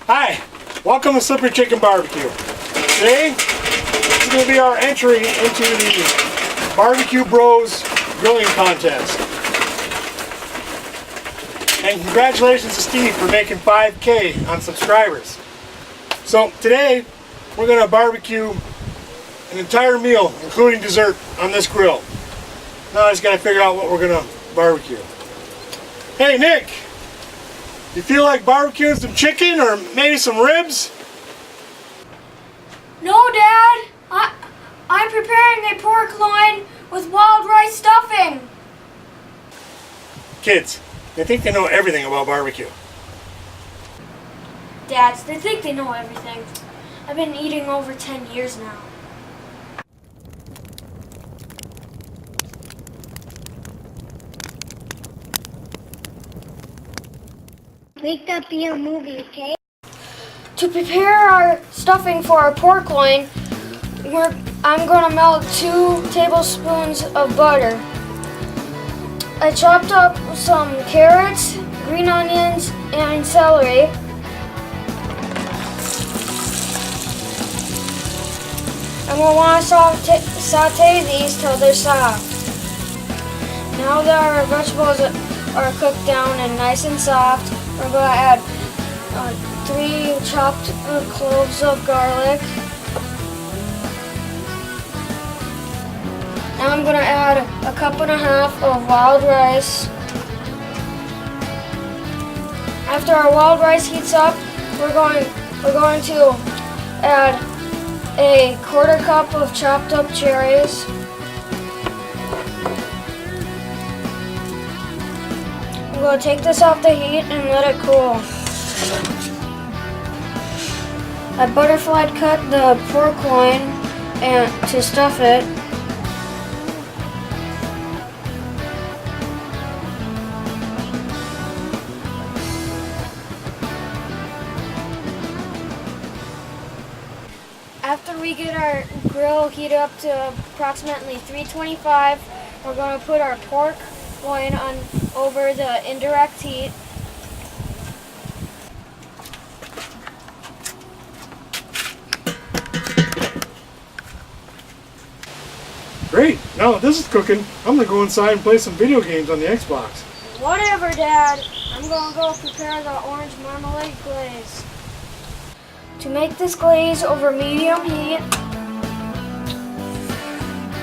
Hi, welcome to Slippery Chicken Barbecue. Today is going to be our entry into the Barbecue Bros Grilling Contest. And congratulations to Steve for making 5K on subscribers. So today we're going to barbecue an entire meal, including dessert, on this grill. Now I just got to figure out what we're going to barbecue. Hey Nick! You feel like barbecuing some chicken or maybe some ribs? No, Dad. I'm preparing a pork loin with Wildrice stuffing. Kids, they think they know everything about barbecue. Dads, they think they know everything. I've been eating over 10 years now. Make that be a movie, okay? To prepare our stuffing for our pork loin, I'm going to melt 2 tablespoons of butter. I chopped up some carrots, green onions, and celery. And we'll want to saute these till they're soft. Now that our vegetables are cooked down and nice and soft, we're going to add 3 chopped cloves of garlic. Now I'm going to add a 1.5 cups of wild rice. After our wild rice heats up, we're going to add a 1/4 cup of chopped up cherries. I'm going to take this off the heat and let it cool. I butterfly cut the pork loin to stuff it. After we get our grill heated up to approximately 325, we're going to put our pork loin on over the indirect heat. Great, now that this is cooking, I'm going to go inside and play some video games on the Xbox. Whatever, Dad. I'm going to go prepare the orange marmalade glaze. To make this glaze over medium heat,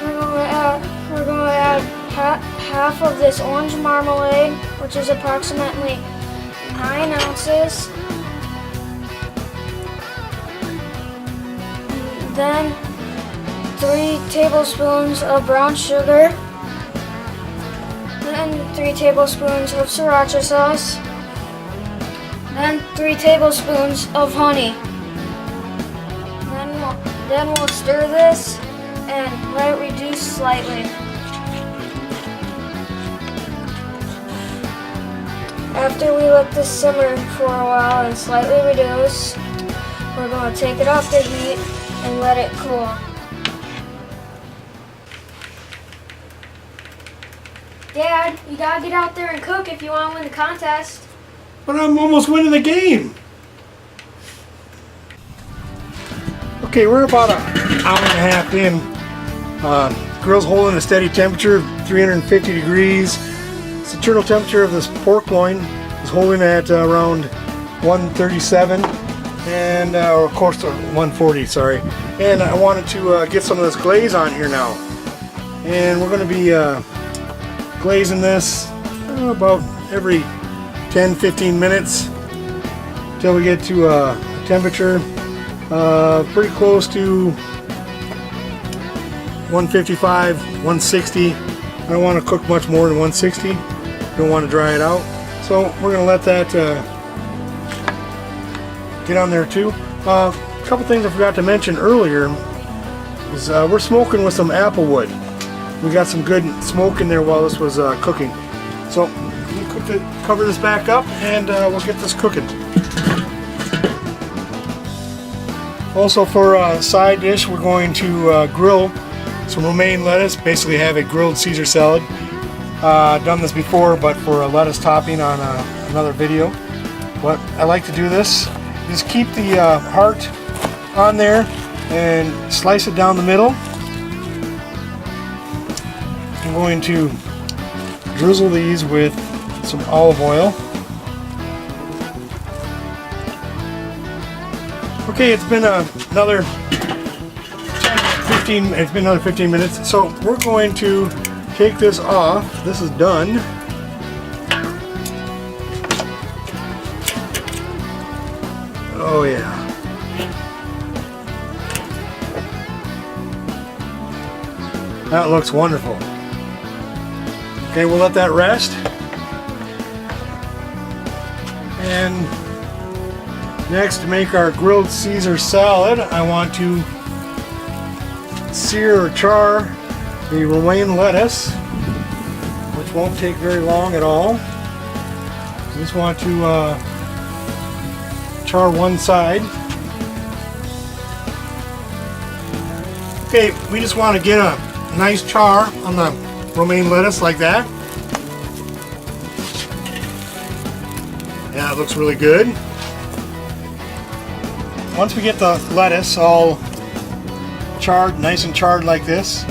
we're going to add half of this orange marmalade, which is approximately 9 ounces. Then 3 tablespoons of brown sugar. Then 3 tablespoons of sriracha sauce. Then 3 tablespoons of honey. Then we'll stir this and let it reduce slightly. After we let this simmer for a while and slightly reduce, we're going to take it off the heat and let it cool. Dad, you gotta get out there and cook if you want to win the contest. But I'm almost winning the game. Okay, we're about an hour and a half in. Grill's holding a steady temperature of 350 degrees. The internal temperature of this pork loin is holding at around 137 and of course 140, sorry. And I wanted to get some of this glaze on here now. And we're going to be glazing this about every 10-15 minutes until we get to a temperature pretty close to 155, 160. I don't want to cook much more than 160. Don't want to dry it out. So we're going to let that get on there too. A couple things I forgot to mention earlier is we're smoking with some apple wood. We got some good smoke in there while this was cooking. So we'll cover this back up and we'll get this cooking. Also for a side dish, we're going to grill some romaine lettuce, basically have a grilled Caesar salad. Done this before, but for a lettuce topping on another video. But I like to do this, just keep the heart on there and slice it down the middle. I'm going to drizzle these with some olive oil. Okay, it's been another 15 minutes. So we're going to take this off. This is done. Oh yeah. That looks wonderful. Okay, we'll let that rest. And next, to make our grilled Caesar salad, I want to sear or char the romaine lettuce, which won't take very long at all. Just want to char one side. Okay, we just want to get a nice char on the romaine lettuce like that. Yeah, it looks really good. Once we get the lettuce all charred, nice and charred like this,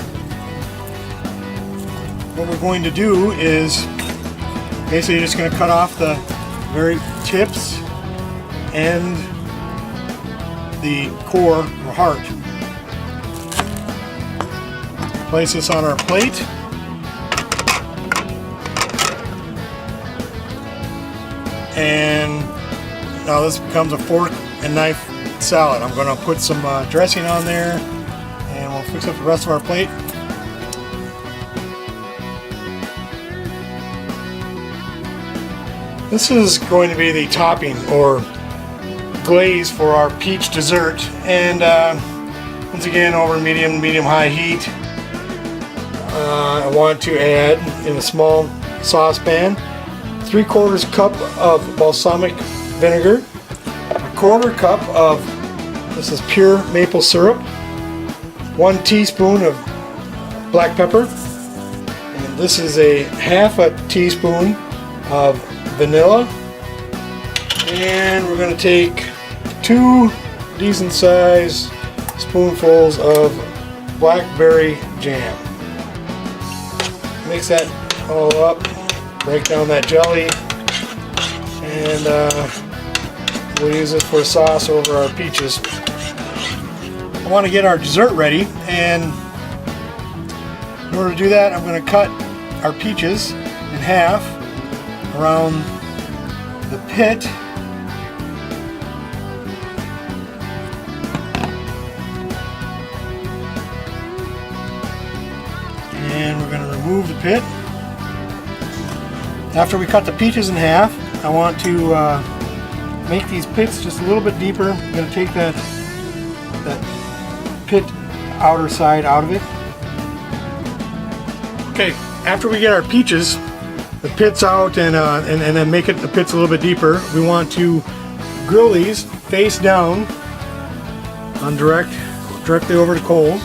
what we're going to do is basically just going to cut off the very tips and the core or heart. Place this on our plate. And now this becomes a fork and knife salad. I'm going to put some dressing on there and we'll fix up the rest of our plate. This is going to be the topping or glaze for our peach dessert, and once again over medium-high heat. I want to add in a small saucepan 3/4 cup of balsamic vinegar, 1/4 cup of, this is pure maple syrup, 1 teaspoon of black pepper, and this is a 1/2 teaspoon of vanilla, and we're going to take 2 decent sized spoonfuls of blackberry jam. Mix that all up, break down that jelly, and we'll use it for a sauce over our peaches. I want to get our dessert ready, and in order to do that, I'm going to cut our peaches in half around the pit. And we're going to remove the pit. After we cut the peaches in half, I want to make these pits just a little bit deeper. I'm going to take that pit outer side out of it. Okay, after we get our peaches, the pits out, and then make the pits a little bit deeper, we want to grill these face down on directly over the coals.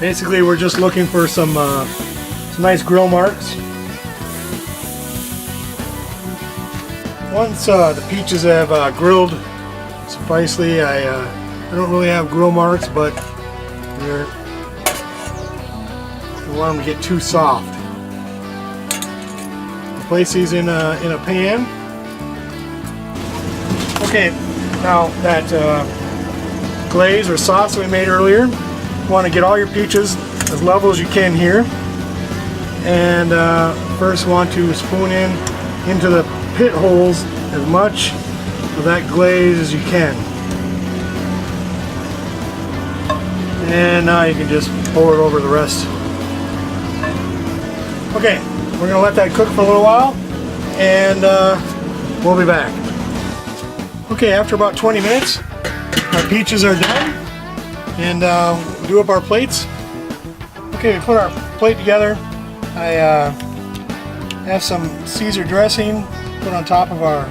Basically, we're just looking for some nice grill marks. Once the peaches have grilled sufficiently, I don't really have grill marks, but I don't want them to get too soft. Place these in a pan. Okay, now that glaze or sauce that we made earlier, you want to get all your peaches as level as you can here, and first want to spoon into the pit holes as much of that glaze as you can, and now you can just pour it over the rest. Okay, we're going to let that cook for a little while, and we'll be back. Okay, after about 20 minutes, our peaches are done, and we'll do up our plates. Okay, we put our plate together. I have some Caesar dressing put on top of our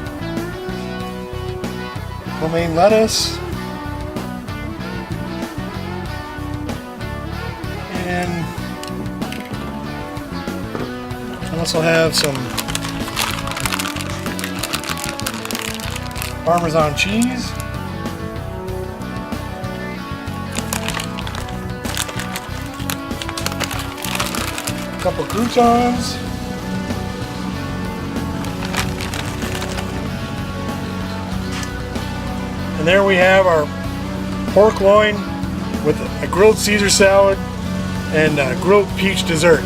romaine lettuce, and Also have some Parmesan cheese. A couple croutons. And there we have our pork loin with a grilled Caesar salad and a grilled peach dessert.